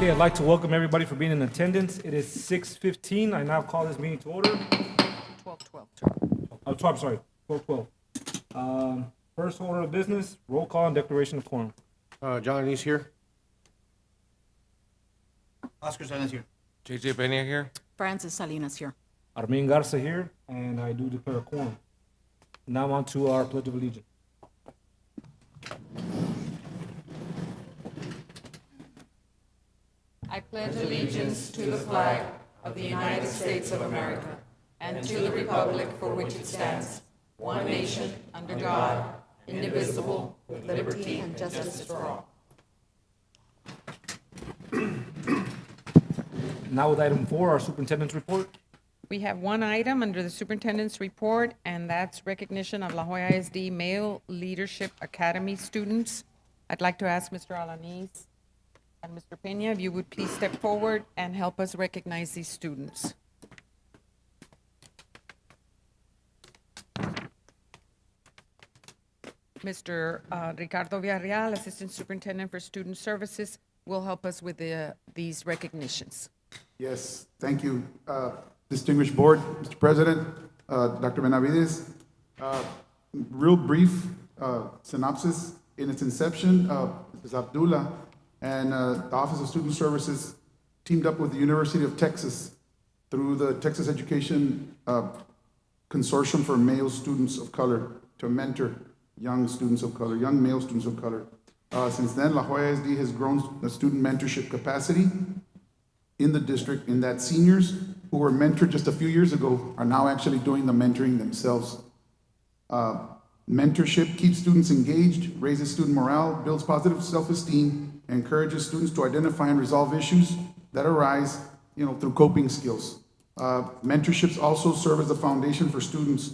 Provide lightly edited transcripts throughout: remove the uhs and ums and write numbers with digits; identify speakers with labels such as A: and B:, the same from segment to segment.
A: Okay, I'd like to welcome everybody for being in attendance. It is 6:15. I now call this meeting to order.
B: 12:12.
A: I'm sorry, 12:12. First order of business, roll call and declaration of quorum.
C: John Anise here.
D: Oscar Salinas here.
C: JJ Benia here.
B: Francis Salinas here.
A: Armin Garza here, and I do declare a quorum. Now on to our pledge of allegiance.
B: I pledge allegiance to the flag of the United States of America and to the republic for which it stands, one nation, under God, indivisible, with liberty and justice for all.
A: Now with item 4, our superintendent's report.
E: We have one item under the superintendent's report, and that's recognition of La Joya ISD Male Leadership Academy students. I'd like to ask Mr. Alanis and Mr. Peña if you would please step forward and help us recognize these students. Mr. Ricardo Villarreal, Assistant Superintendent for Student Services, will help us with these recognitions.
F: Yes, thank you. Distinguished Board, Mr. President, Dr. Benavides. Real brief synopsis. In its inception, Mrs. Abdullah and the Office of Student Services teamed up with the University of Texas through the Texas Education Consortium for Male Students of Color to mentor young students of color, young male students of color. Since then, La Joya ISD has grown the student mentorship capacity in the district, in that seniors who were mentored just a few years ago are now actually doing the mentoring themselves. Mentorship keeps students engaged, raises student morale, builds positive self-esteem, and encourages students to identify and resolve issues that arise, through coping skills. Mentorships also serve as a foundation for students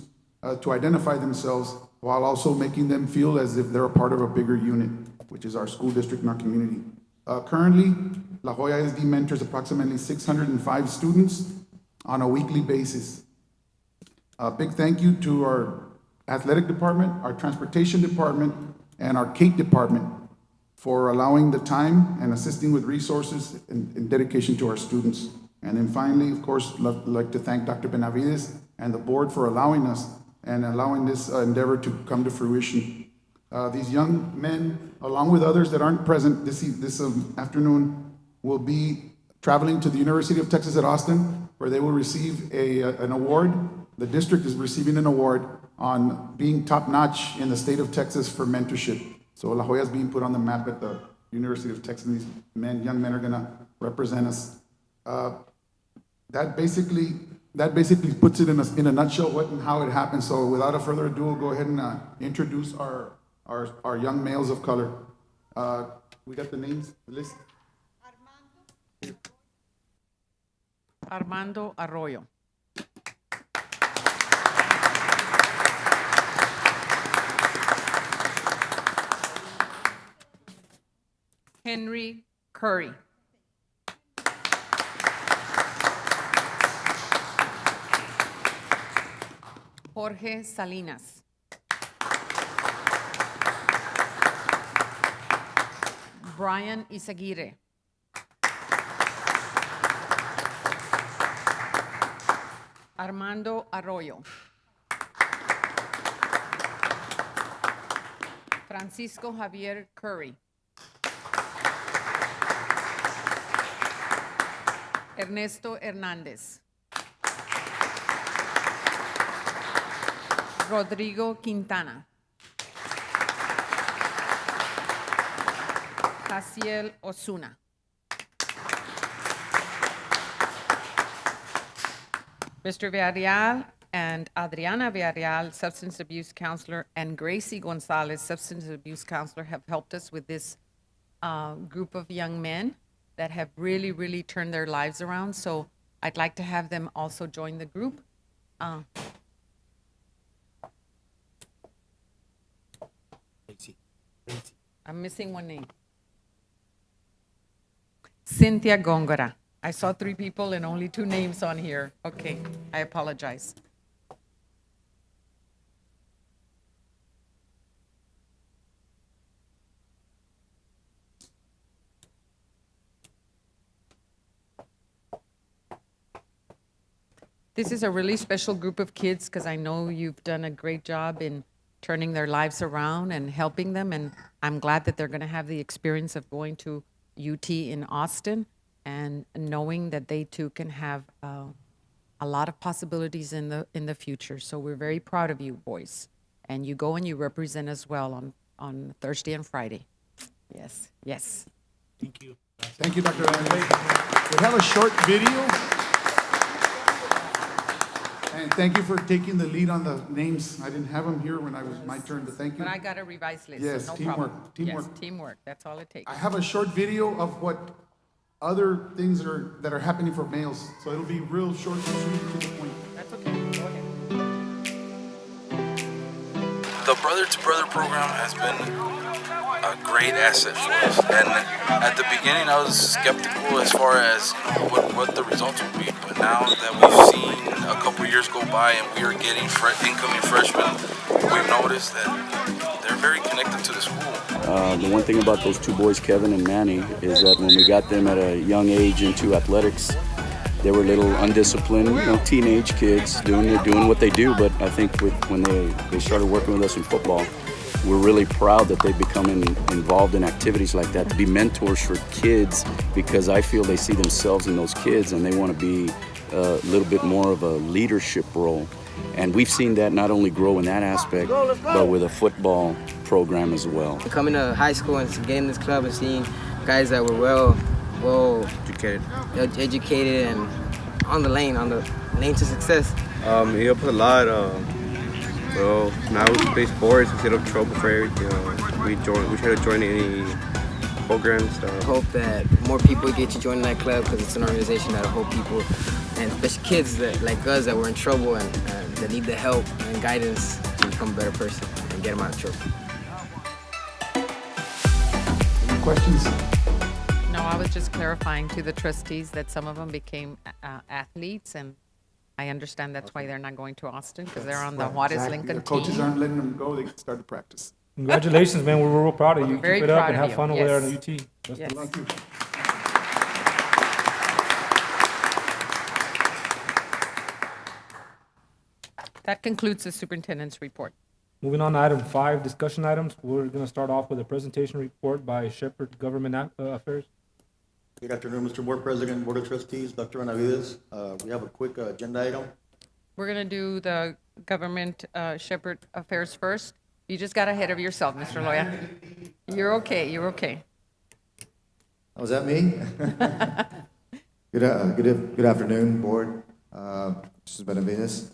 F: to identify themselves while also making them feel as if they're a part of a bigger unit, which is our school district and our community. Currently, La Joya ISD mentors approximately 605 students on a weekly basis. A big thank you to our athletic department, our transportation department, and our CATE department for allowing the time and assisting with resources and dedication to our students. And then finally, of course, I'd like to thank Dr. Benavides and the board for allowing us and allowing this endeavor to come to fruition. These young men, along with others that aren't present this afternoon, will be traveling to the University of Texas at Austin, where they will receive an award. The district is receiving an award on being top-notch in the state of Texas for mentorship. So La Joya is being put on the map at the University of Texas, and these young men are gonna represent us. That basically puts it in a nutshell what and how it happened. So without a further ado, we'll go ahead and introduce our young males of color. We got the names, the list.
E: Armando Arroyo. Henry Curry. Jorge Salinas. Brian Izaguirre. Armando Arroyo. Francisco Javier Curry. Ernesto Hernández. Rodrigo Quintana. Jaciel Osuna. Mr. Villarreal and Adriana Villarreal, substance abuse counselor, and Gracie Gonzalez, substance abuse counselor, have helped us with this group of young men that have really, really turned their lives around. So I'd like to have them also join the group. I'm missing one name. Cynthia Góngora. I saw 3 people and only 2 names on here. Okay, I apologize. This is a really special group of kids because I know you've done a great job in turning their lives around and helping them. And I'm glad that they're going to have the experience of going to UT in Austin and knowing that they too can have a lot of possibilities in the future. So we're very proud of you, boys. And you go and you represent us well on Thursday and Friday. Yes, yes.
A: Thank you.
F: Thank you, Dr. Andres. We have a short video. And thank you for taking the lead on the names. I didn't have them here when I was my turn, but thank you.
E: But I got a revised list,
F: Yes,
E: so no
F: teamwork,
E: problem.
F: teamwork.
E: Yes, teamwork, that's all it takes.
F: I have a short video of what other things that are happening for males. So it'll be real short and sweet to the point.
E: That's okay, go ahead.
D: The Brother to Brother program has been a great asset for us. And at the beginning, I was skeptical as far as what the results would be. But now that we've seen a couple years go by and we are getting incoming freshmen, we've noticed that they're very connected to the school.
G: The one thing about those two boys, Kevin and Manny, is that when we got them at a young age into athletics, they were little undisciplined, teenage kids doing what they do. But I think when they started working with us in football, we're really proud that they become involved in activities like that, to be mentors for kids, because I feel they see themselves in those kids and they want to be a little bit more of a leadership role. And we've seen that not only grow in that aspect, but with a football program as well.
H: Coming to high school and getting this club and seeing guys that were well educated and on the lane to success.
C: He helped a lot. Well, now we play sports, we set up trouble for everything. We try to join any programs.
H: Hope that more people get to join that club because it's an organization that'll help people, and especially kids like us that were in trouble and that need the help and guidance to become a better person and get them out of trouble.
F: Any questions?
E: No, I was just clarifying to the trustees that some of them became athletes, and I understand that's why they're not going to Austin, because they're on the Juarez
F: Exactly.
E: Lincoln
F: The coaches
E: team.
F: aren't letting them go. They can start to practice.
A: Congratulations, man. We're real proud of you.
E: Very
A: Keep it up
E: proud
A: and
E: of
A: have
E: you.
A: fun over there
E: Yes.
A: in UT. Best
E: Yes.
A: of luck.
F: Thank you.
E: That concludes the superintendent's report.
A: Moving on to item 5, discussion items. We're going to start off with a presentation report by Shepherd Government Affairs.
I: Good afternoon, Mr. Board President, Board of Trustees, Dr. Benavides. We have a quick agenda item.
E: We're going to do the government Shepherd Affairs first. You just got ahead of yourself, Mr. Loya. You're okay, you're okay.
I: Oh, is that me? Good afternoon, Board. Mrs. Benavides.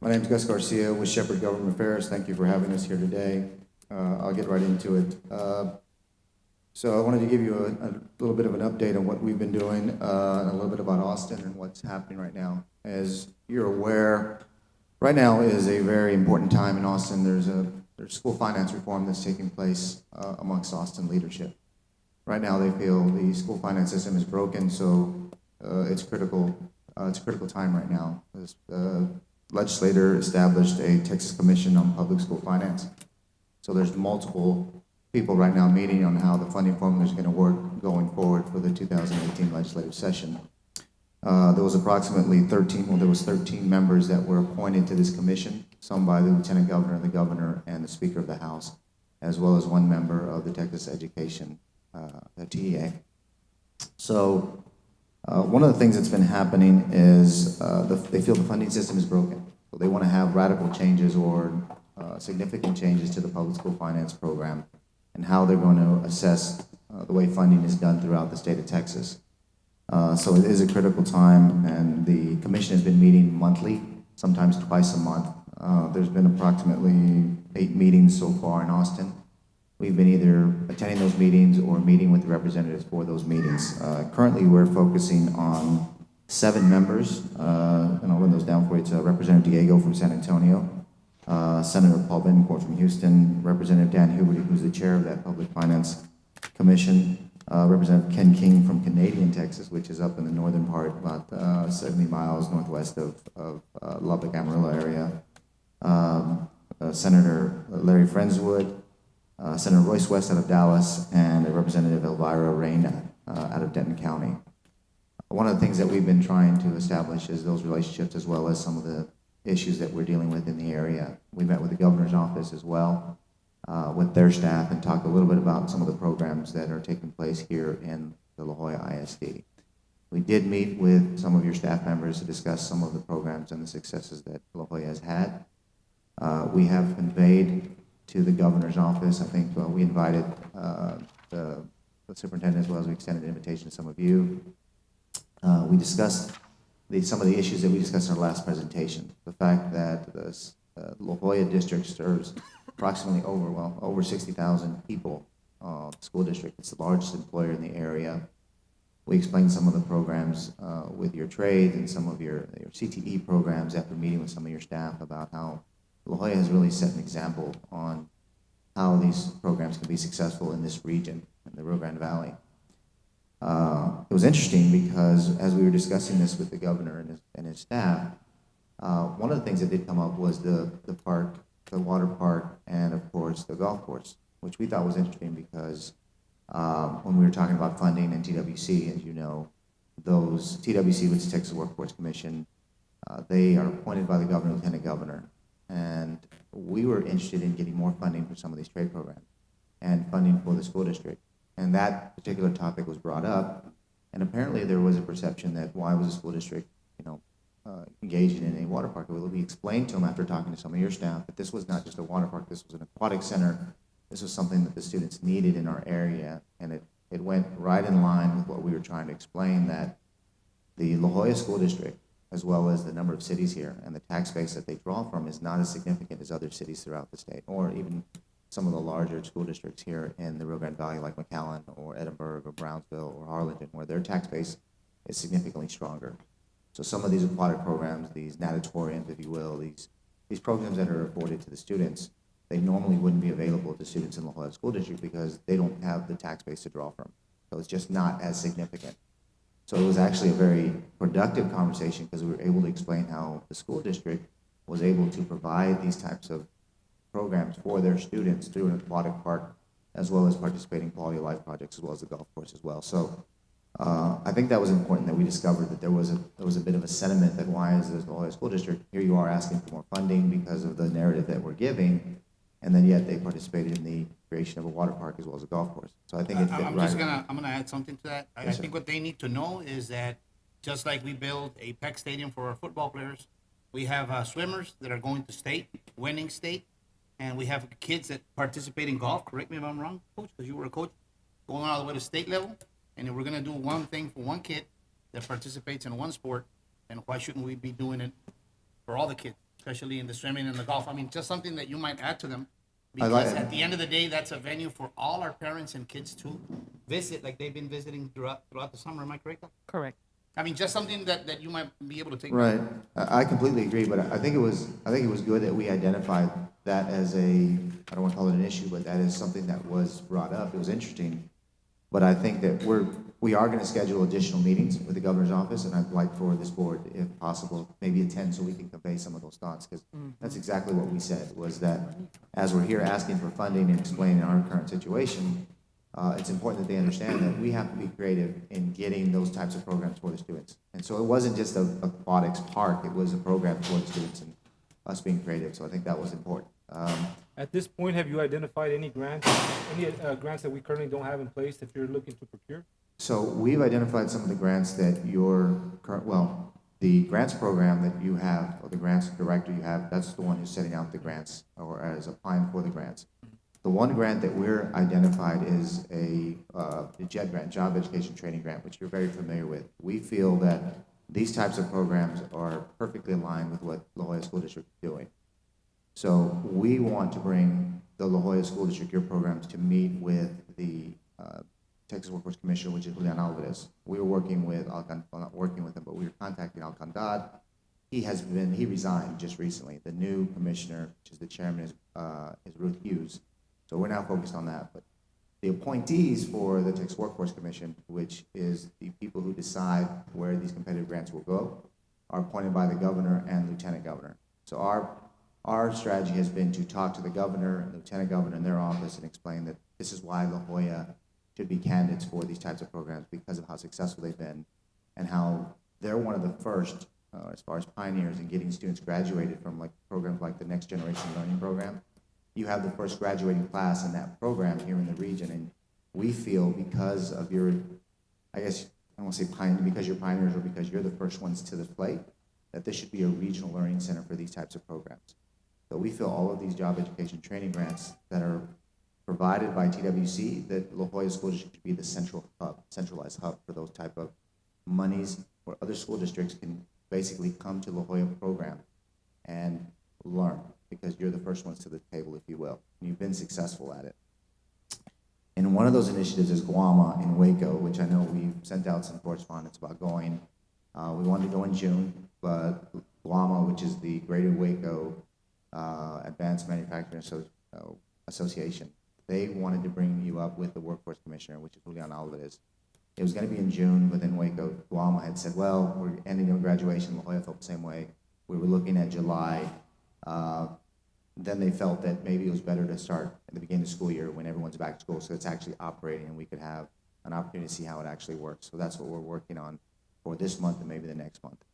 I: My name is Gus Garcia with Shepherd Government Affairs. Thank you for having us here today. I'll get right into it. So I wanted to give you a little bit of an update on what we've been doing, and a little bit about Austin and what's happening right now. As you're aware, right now is a very important time in Austin. There's school finance reform that's taking place amongst Austin leadership. Right now, they feel the school finance system is broken, so it's critical. It's a critical time right now. The legislator established a Texas Commission on Public School Finance. So there's multiple people right now meeting on how the funding formula is going to work going forward for the 2018 legislative session. There was approximately 13 members that were appointed to this commission, some by the Lieutenant Governor, the Governor, and the Speaker of the House, as well as one member of the Texas Education, the TEA. So one of the things that's been happening is they feel the funding system is broken. So they want to have radical changes or significant changes to the public school finance program and how they're going to assess the way funding is done throughout the state of Texas. So it is a critical time, and the commission has been meeting monthly, sometimes twice a month. There's been approximately 8 meetings so far in Austin. We've been either attending those meetings or meeting with the representatives for those meetings. Currently, we're focusing on 7 members, and I'll run those down for you. It's Representative Diego from San Antonio, Senator Paul Bettencourt from Houston, Representative Dan Huberty, who's the chair of that Public Finance Commission, Representative Ken King from Canadian, Texas, which is up in the northern part, about 70 miles northwest of Lubbock, Amarillo area, Senator Larry Friendswood, Senator Royce West out of Dallas, and Representative Elvira Reyna out of Denton County. one of the things that we've been trying to establish is those relationships as well as some of the issues that we're dealing with in the area. We met with the governor's office as well, with their staff, and talked a little bit about some of the programs that are taking place here in the La Jolla ISD. We did meet with some of your staff members to discuss some of the programs and the successes that La Jolla has had. We have conveyed to the governor's office, I think we invited the superintendent as well as we extended an invitation to some of you. We discussed some of the issues that we discussed in our last presentation. The fact that the La Jolla district serves approximately over 60,000 people, school district. It's the largest employer in the area. We explained some of the programs with your trades and some of your CTE programs after meeting with some of your staff about how La Jolla has really set an example on how these programs can be successful in this region, in the Rio Grande Valley. It was interesting because as we were discussing this with the governor and his staff, one of the things that did come up was the park, the water park, and of course the golf course, which we thought was interesting because when we were talking about funding and TWC, as you know, those TWC, which is Texas Workforce Commission, they are appointed by the governor, lieutenant governor, and we were interested in getting more funding for some of these trade programs and funding for the school district. And that particular topic was brought up, and apparently there was a perception that why was the school district, engaging in a water park? Well, we explained to them after talking to some of your staff that this was not just a water park, this was an aquatic center. This was something that the students needed in our area, and it went right in line with what we were trying to explain, that the La Jolla School District, as well as the number of cities here and the tax base that they draw from, is not as significant as other cities throughout the state, or even some of the larger school districts here in the Rio Grande Valley, like McAllen or Edinburgh or Brownsville or Harlingen, where their tax base is significantly stronger. So some of these aquatic programs, these natatoriums, if you will, these programs that are afforded to the students, they normally wouldn't be available to students in La Jolla School District because they don't have the tax base to draw from. So it's just not as significant. So it was actually a very productive conversation because we were able to explain how the school district was able to provide these types of programs for their students through an aquatic park, as well as participating quality of life projects, as well as the golf course as well. So I think that was important that we discovered that there was a bit of a sentiment that why is this La Jolla School District, here you are asking for more funding because of the narrative that we're giving, and then yet they participated in the creation of a water park as well as a golf course. So I think it's
J: I'm gonna add something to that. I
I: Yes, sir.
J: think what they need to know is that just like we build a PEC stadium for our football players, we have swimmers that are going to state, winning state, and we have kids that participate in golf. Correct me if I'm wrong, coach, because you were a coach, going all the way to state level. And if we're gonna do one thing for one kid that participates in one sport, then why shouldn't we be doing it for all the kids, especially in the swimming and the golf? I mean, just something that you might add to them.
I: I like
J: Because
I: it.
J: at the end of the day, that's a venue for all our parents and kids to visit, like they've been visiting throughout the summer. Am I correct?
E: Correct.
J: I mean, just something that you might be able to take.
I: Right. I completely agree, but I think it was good that we identified that as I don't want to call it an issue, but that is something that was brought up. It was interesting. But I think that we are going to schedule additional meetings with the governor's office, and I'd like for this board, if possible, maybe attend so we can convey some of those thoughts, because that's exactly what we said, was that as we're here asking for funding and explaining our current situation, it's important that they understand that we have to be creative in getting those types of programs for the students. And so it wasn't just a aquatics park, it was a program for the students and us being creative, so I think that was important.
A: At this point, have you identified any grants that we currently don't have in place that you're looking to procure?
I: So we've identified some of the grants that the grants program that you have, or the grants director you have, that's the one who's setting out the grants or as applying for the grants. The one grant that we're identified is the JED grant, Job Education Training Grant, which you're very familiar with. We feel that these types of programs are perfectly aligned with what La Jolla School District is doing. So we want to bring the La Jolla School District, your programs, to meet with the Texas Workforce Commissioner, which is Julian Alvarez. We were working with not working with him, but we were contacting Alcandad. He resigned just recently. The new commissioner, which is the chairman, is Ruth Hughes. So we're now focused on that. But the appointees for the Texas Workforce Commission, which is the people who decide where these competitive grants will go, are appointed by the governor and lieutenant governor. So our strategy has been to talk to the governor and lieutenant governor in their office and explain that this is why La Jolla should be candidates for these types of programs because of how successful they've been and how they're one of the first, as far as pioneers in getting students graduated from like programs like the Next Generation Learning Program. You have the first graduating class in that program here in the region, and we feel because of your, I guess, I don't want to say because you're pioneers or because you're the first ones to the plate, that this should be a regional learning center for these types of programs. So we feel all of these job education training grants that are provided by TWC, that La Jolla School District should be the centralized hub for those type of monies, where other school districts can basically come to La Jolla program and learn, because you're the first ones to the table, if you will, and you've been successful at it. And one of those initiatives is Guama in Waco, which I know we've sent out some correspondence about going. We wanted to go in June, but Guama, which is the Greater Waco Advanced Manufacturing Association, they wanted to bring you up with the Workforce Commissioner, which is Julian Alvarez. It was going to be in June, but then Waco, Guama had said, well, we're ending our graduation. La Jolla felt the same way. We were looking at July. Then they felt that maybe it was better to start at the beginning of the school year when everyone's back to school, so it's actually operating and we could have an opportunity to see how it actually works. So that's what we're working on for this month and maybe the next month.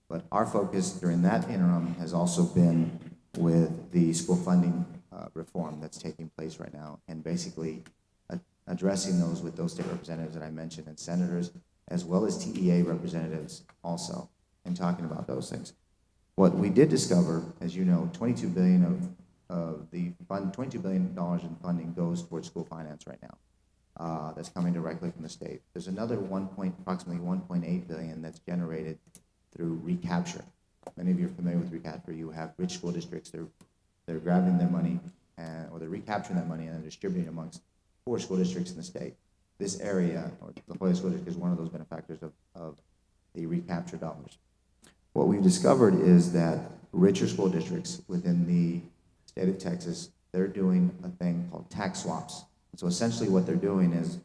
I: But our focus during that interim has also been with the school funding reform that's taking place right now, and basically addressing those with those state representatives that I mentioned and senators, as well as TEA representatives also, and talking about those things. What we did discover, as you know, $22 billion $22 billion in funding goes towards school finance right now. That's coming directly from the state. There's another approximately $1.8 billion that's generated through recapture. Many of you are familiar with recapture. You have rich school districts. They're grabbing their money, or they're recapturing that money and they're distributing it amongst poor school districts in the state. This area, or the Jolla School District, is one of those benefactors of the recapture dollars. What we've discovered is that richer school districts within the state of Texas, they're doing a thing called tax swaps. So essentially what they're doing is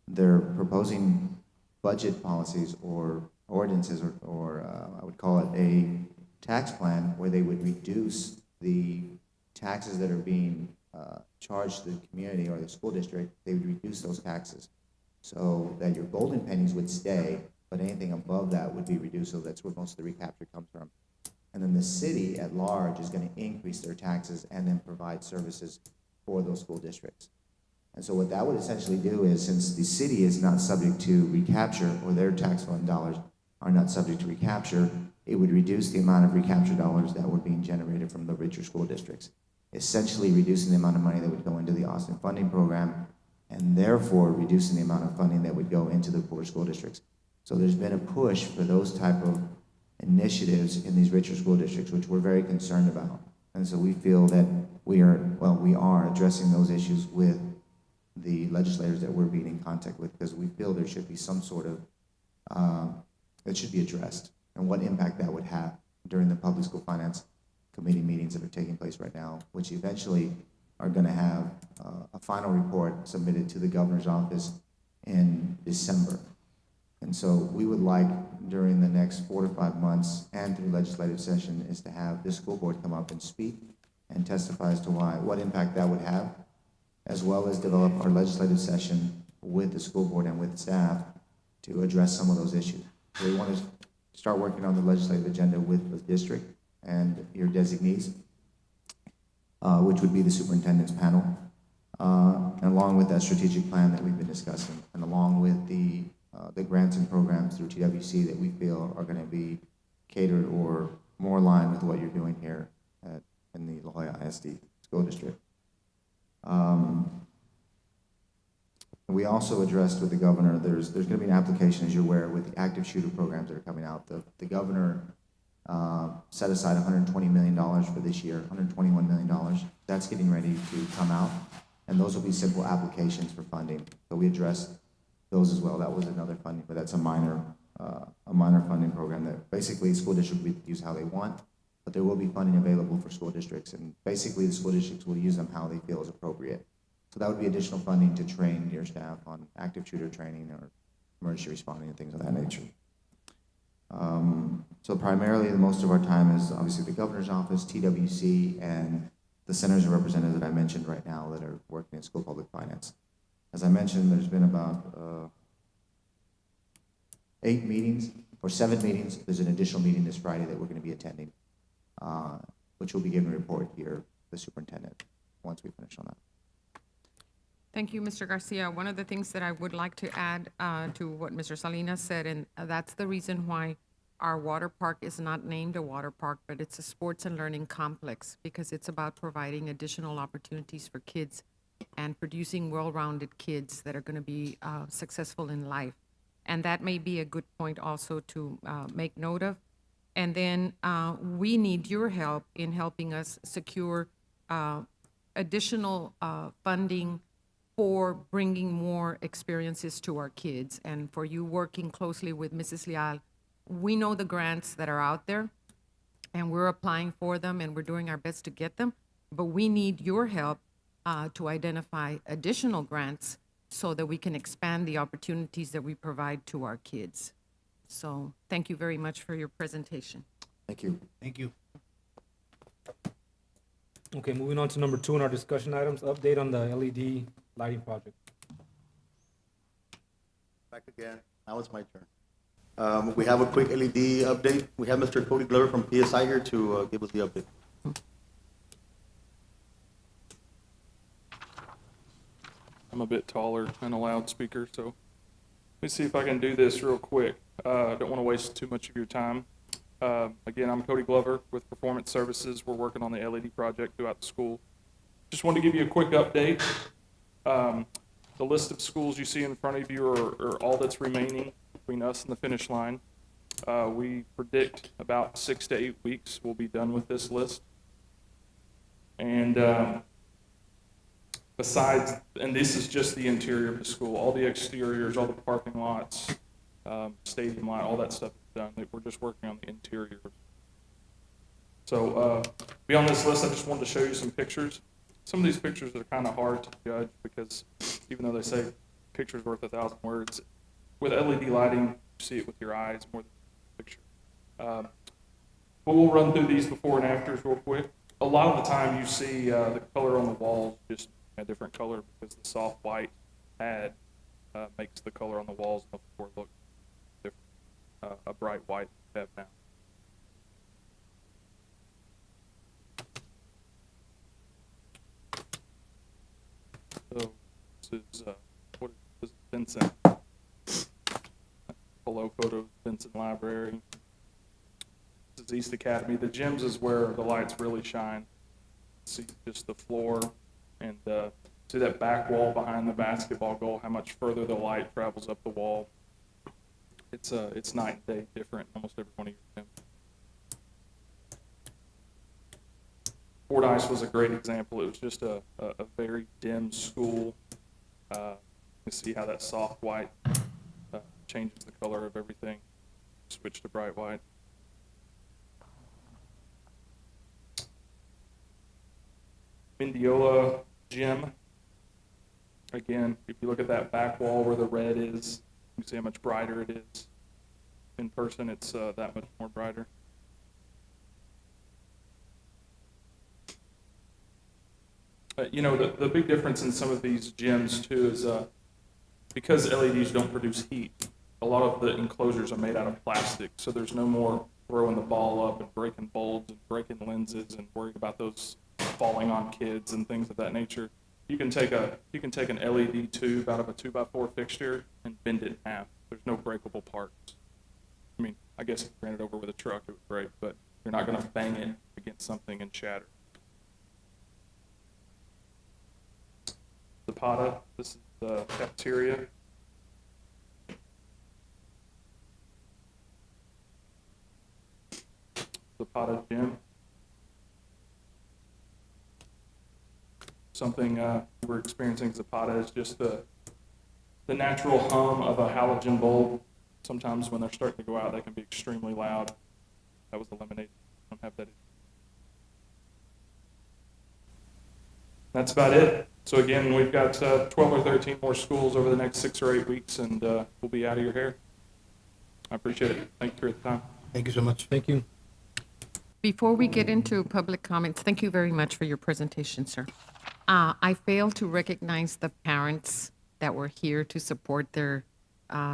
I: they're proposing budget policies or ordinances, or I would call it a tax plan, where they would reduce the taxes that are being charged to the community or the school district. They would reduce those taxes so that your golden pennies would stay, but anything above that would be reduced. So that's where most of the recapture comes from. And then the city at large is going to increase their taxes and then provide services for those school districts. And so what that would essentially do is, since the city is not subject to recapture, or their tax fund dollars are not subject to recapture, it would reduce the amount of recapture dollars that were being generated from the richer school districts, essentially reducing the amount of money that would go into the Austin funding program, and therefore reducing the amount of funding that would go into the poor school districts. So there's been a push for those type of initiatives in these richer school districts, which we're very concerned about. And so we feel that we are addressing those issues with the legislators that we're being in contact with, because we feel there should be some sort of, it should be addressed, and what impact that would have during the Public School Finance Committee meetings that are taking place right now, which eventually are going to have a final report submitted to the governor's office in December. And so we would like, during the next 4 to 5 months and through legislative session, is to have this school board come up and speak and testify as to what impact that would have, as well as develop our legislative session with the school board and with staff to address some of those issues. So we want to start working on the legislative agenda with the district and your designees, which would be the superintendent's panel, and along with that strategic plan that we've been discussing, and along with the grants and programs through TWC that we feel are going to be catered or more aligned with what you're doing here in the La Jolla ISD School District. We also addressed with the governor, there's going to be an application, as you're aware, with the active shooter programs that are coming out. The governor set aside $120 million for this year, $121 million. That's getting ready to come out, and those will be simple applications for funding. So we addressed those as well. That was another funding, but that's a minor funding program that basically school districts will use how they want, but there will be funding available for school districts, and basically the school districts will use them how they feel is appropriate. So that would be additional funding to train your staff on active shooter training or emergency responding and things of that nature. So primarily, most of our time is obviously the governor's office, TWC, and the senators and representatives that I mentioned right now that are working in school public finance. As I mentioned, there's been about 8 meetings for 7 meetings. There's an additional meeting this Friday that we're going to be attending, which will be given a report here, the superintendent, once we finish on that.
E: Thank you, Mr. Garcia. One of the things that I would like to add to what Mr. Salinas said, and that's the reason why our water park is not named a water park, but it's a sports and learning complex, because it's about providing additional opportunities for kids and producing well-rounded kids that are going to be successful in life. And that may be a good point also to make note of. And then we need your help in helping us secure additional funding for bringing more experiences to our kids, and for you working closely with Mrs. Leal. We know the grants that are out there, and we're applying for them, and we're doing our best to get them, but we need your help to identify additional grants so that we can expand the opportunities that we provide to our kids. So thank you very much for your presentation.
I: Thank you.
J: Thank you.
A: Okay, moving on to number 2 in our discussion items, update on the LED lighting project.
K: Back again. Now it's my turn. We have a quick LED update. We have Mr. Cody Glover from PSI here to give us the update.
L: I'm a bit taller and a loudspeaker, so let me see if I can do this real quick. I don't want to waste too much of your time. Again, I'm Cody Glover with Performance Services. We're working on the LED project throughout the school. Just wanted to give you a quick update. The list of schools you see in front of you are all that's remaining between us and the finish line. We predict about 6 to 8 weeks we'll be done with this list. And besides, and this is just the interior of the school, all the exteriors, all the parking lots, stadium lot, all that stuff is done. We're just working on the interior. So beyond this list, I just wanted to show you some pictures. Some of these pictures are kind of hard to judge because even though they say picture's worth 1,000 words, with LED lighting, you see it with your eyes more than the picture. But we'll run through these before and afters real quick. A lot of the time you see the color on the walls just a different color because the soft white pad makes the color on the walls and the floor look different. A bright white we have now. So this is what is Vincent. Below photo, Vincent Library. This is East Academy. The gyms is where the lights really shine. See just the floor and see that back wall behind the basketball goal, how much further the light travels up the wall. It's night and day different almost every one of your gyms. Fordyce was a great example. It was just a very dim school. You can see how that soft white changes the color of everything. Switch to bright white. Mendiola Gym. Again, if you look at that back wall where the red is, you see how much brighter it is. In person, it's that much more brighter. You know, the big difference in some of these gyms too is because LEDs don't produce heat, a lot of the enclosures are made out of plastic, so there's no more throwing the ball up and breaking bulbs and breaking lenses and worrying about those falling on kids and things of that nature. You can take an LED tube out of a 2x4 fixture and bend it in half. There's no breakable parts. I mean, I guess if you ran it over with a truck, it would break, but you're not going to bang it against something and shatter. Zapata, this is the cafeteria. Zapata Gym. Something we're experiencing Zapata is just the natural hum of a halogen bulb. Sometimes when they're starting to go out, they can be extremely loud. That was eliminated. Don't have that. That's about it. So again, we've got 12 or 13 more schools over the next 6 or 8 weeks, and we'll be out of your hair. I appreciate it. Thank you for your time.
J: Thank you so much.
A: Thank you.
E: Before we get into public comments, thank you very much for your presentation, sir. I failed to recognize the parents that were here to support their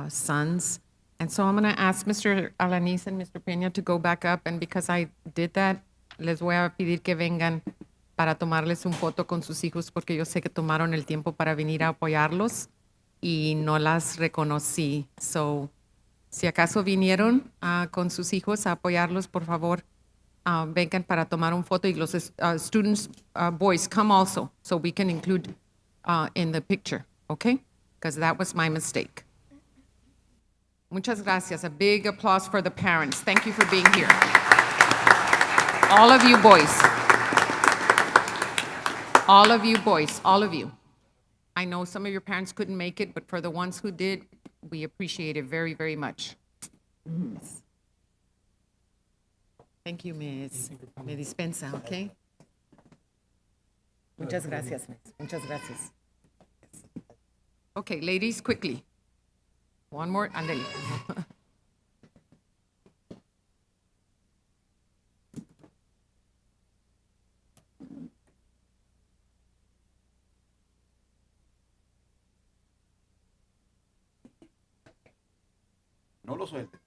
E: sons. And so I'm going to ask Mr. Alanis and Mr. Peña to go back up, and because I did that, les voy a pedir que vengan para tomarles un foto con sus hijos, porque yo sé que tomaron el tiempo para venir a apoyarlos y no las reconocí. So, si acaso vinieron con sus hijos a apoyarlos, por favor, vengan para tomar un foto, y los students, boys, come also, so we can include in the picture, okay? Because that was my mistake. Muchas gracias. A big applause for the parents. Thank you for being here. All of you boys. All of you boys, all of you. I know some of your parents couldn't make it, but for the ones who did, we appreciate it very, very much. Yes. Thank you, Ms. Me dispensa, okay? Muchas gracias, Ms. Muchas gracias. Okay, ladies, quickly. One more, andale.
J: No lo suelte.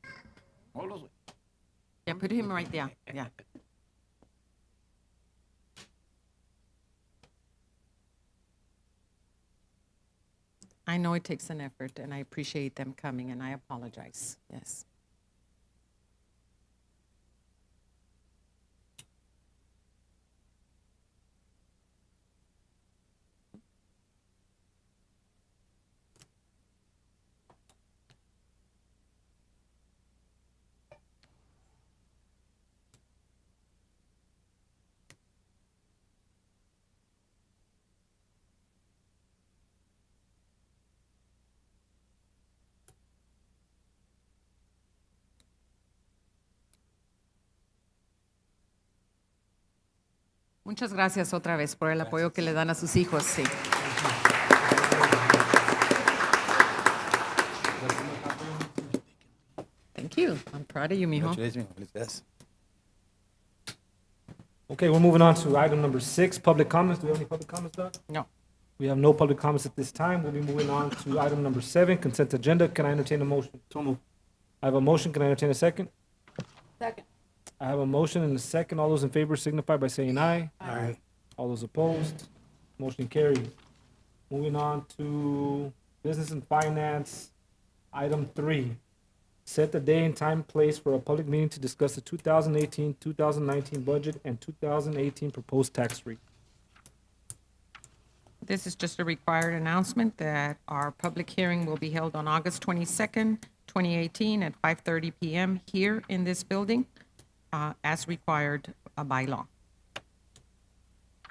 J: No lo suelte.
E: Yeah, put him right there, yeah. I know it takes an effort, and I appreciate them coming, and I apologize, yes. Muchas gracias otra vez por el apoyo que le dan a sus hijos, sí. Thank you. I'm proud of you, mijo.
A: Okay, we're moving on to item number 6, public comments. Do we have any public comments, Doc?
E: No.
A: We have no public comments at this time. We'll be moving on to item number 7, consent agenda. Can I entertain a motion?
J: So move.
A: I have a motion. Can I entertain a second?
B: Second.
A: I have a motion and a second. All those in favor signify by saying aye.
J: Aye.
A: All those opposed, motion carries. Moving on to business and finance, item 3. Set the day and time, place for a public meeting to discuss the 2018, 2019 budget and 2018 proposed tax rate.
E: This is just a required announcement that our public hearing will be held on August 22nd, 2018 at 5:30 PM here in this building, as required by law.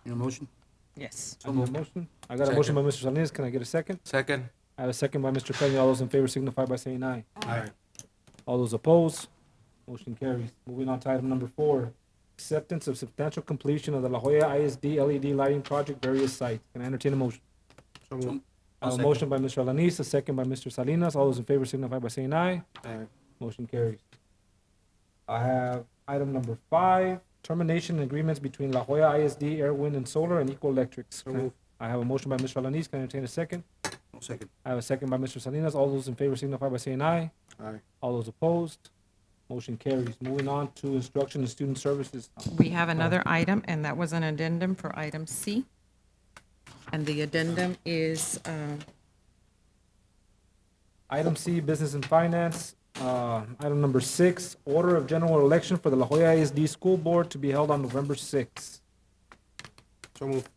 J: Need a motion?
E: Yes.
A: I have a motion. I got a motion by Mr. Salinas. Can I get a second?
L: Second.
A: I have a second by Mr. Peña. All those in favor signify by saying aye.
J: Aye.
A: All those opposed, motion carries. Moving on to item number 4, acceptance of substantial completion of the La Jolla ISD LED lighting project, various sites. Can I entertain a motion? I have a motion by Mr. Alanis, a second by Mr. Salinas. All those in favor signify by saying aye.
J: Aye.
A: Motion carries. I have item number 5, termination agreements between La Jolla ISD, Air, Wind, and Solar, and Eco Electrics. I have a motion by Mr. Alanis. Can I entertain a second?
J: No second.
A: I have a second by Mr. Salinas. All those in favor signify by saying aye.
J: Aye.
A: All those opposed, motion carries. Moving on to instruction and student services.
E: We have another item, and that was an addendum for item C. And the addendum is,
A: Item C, business and finance. Item number 6, order of general election for the La Jolla ISD School Board to be held on November 6th.
J: So move.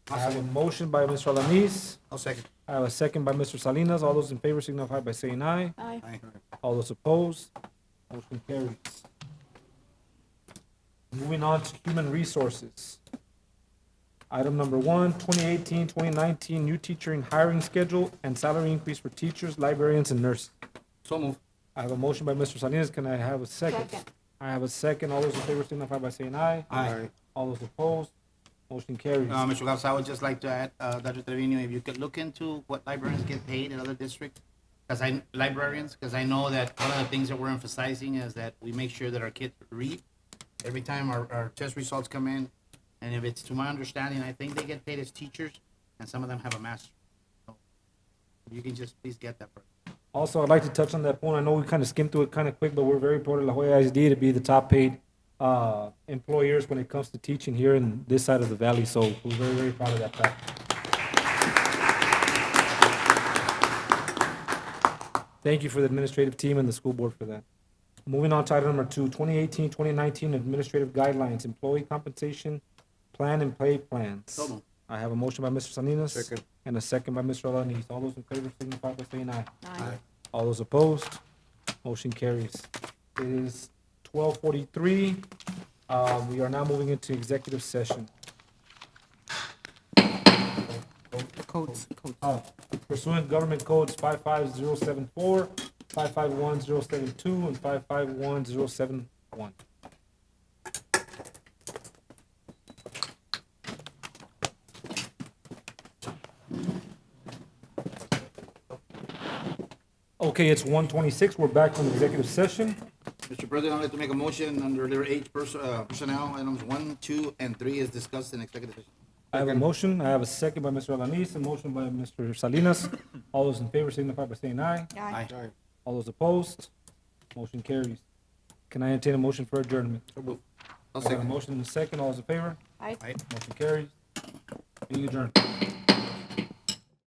A: I have a motion by Mr. Alanis.
J: I'll second.
A: I have a second by Mr. Salinas. All those in favor signify by saying aye.
B: Aye.
J: Aye.
A: All those opposed, motion carries. Moving on to human resources. Item number 1, 2018-2019 new teacher and hiring schedule and salary increase for teachers, librarians, and nurses.
J: So move.
A: I have a motion by Mr. Salinas. Can I have a second?
B: Second.
A: I have a second. All those in favor signify by saying aye.
J: Aye.
A: All those opposed, motion carries.
J: Mr. Gonzalez, I would just like to add, Dr. Trevino, if you could look into what librarians get paid in other districts, because I know that one of the things that we're emphasizing is that we make sure that our kids read every time our test results come in. And if it's to my understanding, I think they get paid as teachers, and some of them have a master. So if you can just please get that.
A: Also, I'd like to touch on that point. I know we kind of skimmed through it kind of quick, but we're very proud of La Jolla ISD to be the top paid employers when it comes to teaching here in this side of the valley. So we're very, very proud of that fact. Thank you for the administrative team and the school board for that. Moving on to item number 2, 2018-2019 administrative guidelines, employee compensation plan and pay plans. I have a motion by Mr. Salinas.
C: Second.
A: And a second by Mr. Alanis. All those in favor signify by saying aye. Aye. All those opposed, motion carries. It is 12:43. We are now moving into executive session.
E: Codes.
A: Pursuant Government Codes 55074, 551072, and 551071. Okay, it's 1:26. We're back from executive session.
J: Mr. President, I'd like to make a motion under letter H, personnel, items 1, 2, and 3 is discussed in executive session.
A: I have a motion. I have a second by Mr. Alanis, a motion by Mr. Salinas. All those in favor signify by saying aye.
J: Aye.
A: All those opposed, motion carries. Can I entertain a motion for adjournment?
J: I'll
A: I have a
J: second.
A: motion and a second. All those in favor?
B: Aye.
J: Aye.
A: Motion carries. Meeting adjourned.